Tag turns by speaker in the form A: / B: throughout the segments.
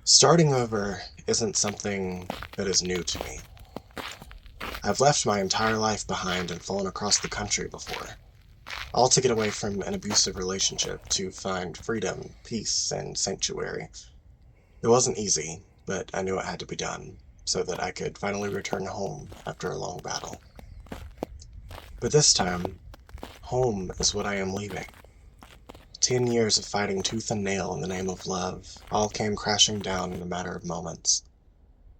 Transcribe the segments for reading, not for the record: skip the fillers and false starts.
A: Starting over isn't something that is new to me. I've left my entire life behind and flown across the country before, all to get away from an abusive relationship to find freedom, peace, and sanctuary. It wasn't easy, but I knew it had to be done, so that I could finally return home after a long battle. But this time, home is what I am leaving. 10 years of fighting tooth and nail in the name of love all came crashing down in a matter of moments.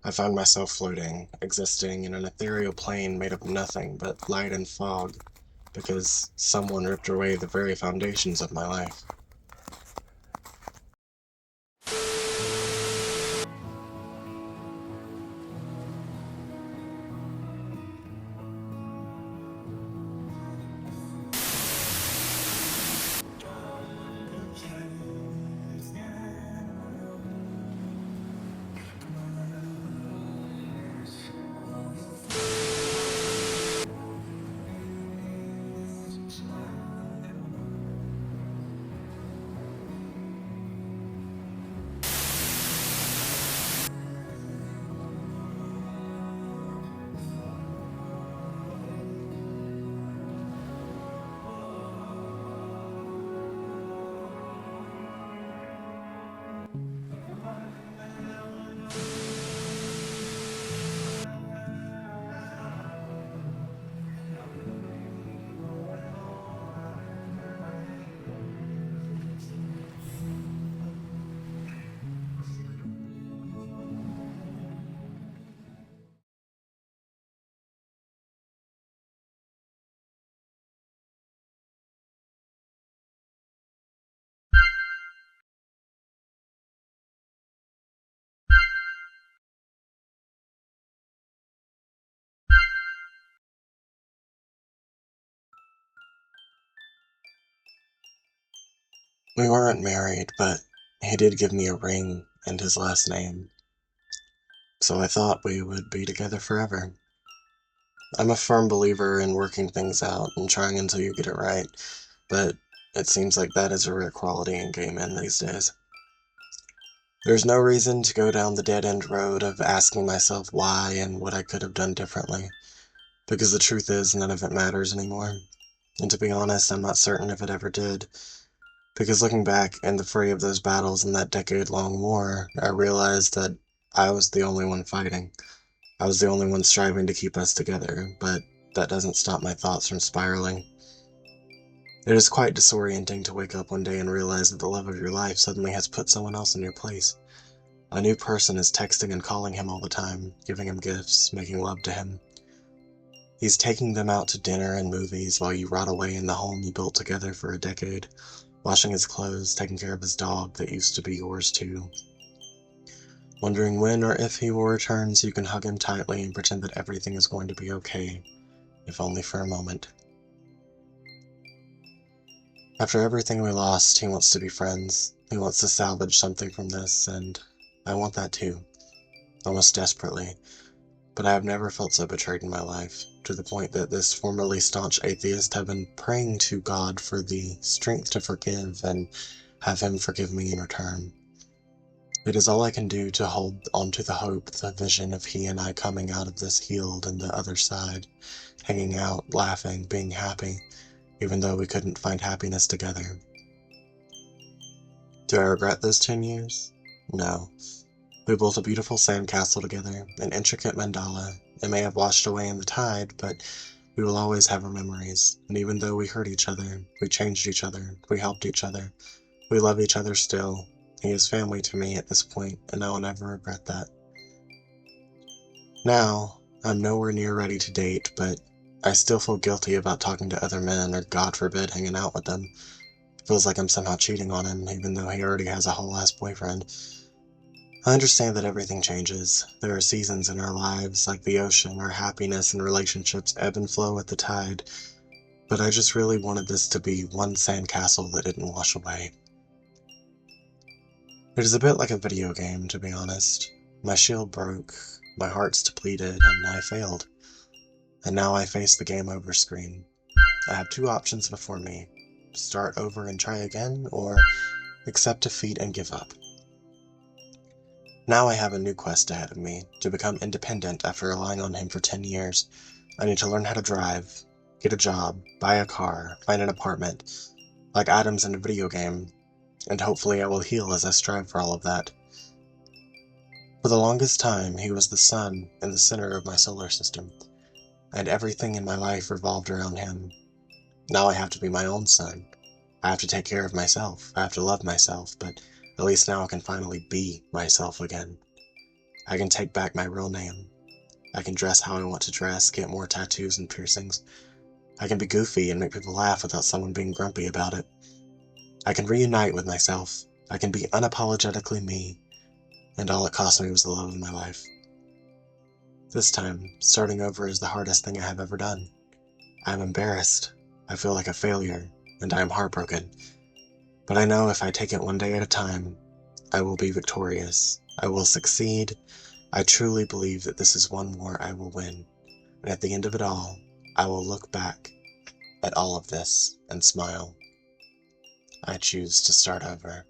A: I found myself floating, existing in an ethereal plane made of nothing but light and fog, because someone ripped away the very foundations of my life. We weren't married, but he did give me a ring and his last name, so I thought we would be together forever. I'm a firm believer in working things out and trying until you get it right, but it seems like that is a rare quality in gay men these days. There's no reason to go down the dead-end road of asking myself why and what I could have done differently, because the truth is none of it matters anymore. And to be honest, I'm not certain if it ever did, because looking back in the fray of those battles in that decade-long war, I realized that I was the only one fighting. I was the only one striving to keep us together, but that doesn't stop my thoughts from spiraling. It is quite disorienting to wake up one day and realize that the love of your life suddenly has put someone else in your place. A new person is texting and calling him all the time, giving him gifts, making love to him. He's taking them out to dinner and movies while you rot away in the home you built together for a decade, washing his clothes, taking care of his dog that used to be yours too. Wondering when or if he will return so you can hug him tightly and pretend that everything is going to be okay, if only for a moment. After everything we lost, he wants to be friends. He wants to salvage something from this, and I want that too, almost desperately. But I have never felt so betrayed in my life, to the point that this formerly staunch atheist have been praying to God for the strength to forgive and have him forgive me in return. It is all I can do to hold onto the hope, the vision of he and I coming out of this healed and the other side, hanging out, laughing, being happy, even though we couldn't find happiness together. Do I regret those 10 years? No. We built a beautiful sandcastle together, an intricate mandala. It may have washed away in the tide, but we will always have our memories. And even though we hurt each other, we changed each other, we helped each other, we love each other still. He is family to me at this point, and I will never regret that. Now, I'm nowhere near ready to date, but I still feel guilty about talking to other men, or God forbid, hanging out with them. Feels like I'm somehow cheating on him, even though he already has a whole-ass boyfriend. I understand that everything changes. There are seasons in our lives, like the ocean, where happiness and relationships ebb and flow with the tide, but I just really wanted this to be one sandcastle that didn't wash away. It is a bit like a video game, to be honest. My shield broke, my heart's depleted, and I failed. And now I face the game over screen. I have two options before me: start over and try again, or accept defeat and give up. Now I have a new quest ahead of me, to become independent after relying on him for 10 years. I need to learn how to drive, get a job, buy a car, find an apartment, like items in a video game, and hopefully I will heal as I strive for all of that. For the longest time, he was the sun in the center of my solar system, and everything in my life revolved around him. Now I have to be my own sun. I have to take care of myself. I have to love myself, but at least now I can finally be myself again. I can take back my real name. I can dress how I want to dress, get more tattoos and piercings. I can be goofy and make people laugh without someone being grumpy about it. I can reunite with myself. I can be unapologetically me, and all it cost me was the love of my life. This time, starting over is the hardest thing I have ever done. I am embarrassed. I feel like a failure, and I am heartbroken. But I know if I take it one day at a time, I will be victorious. I will succeed. I truly believe that this is one war I will win. And at the end of it all, I will look back at all of this and smile. I choose to start over.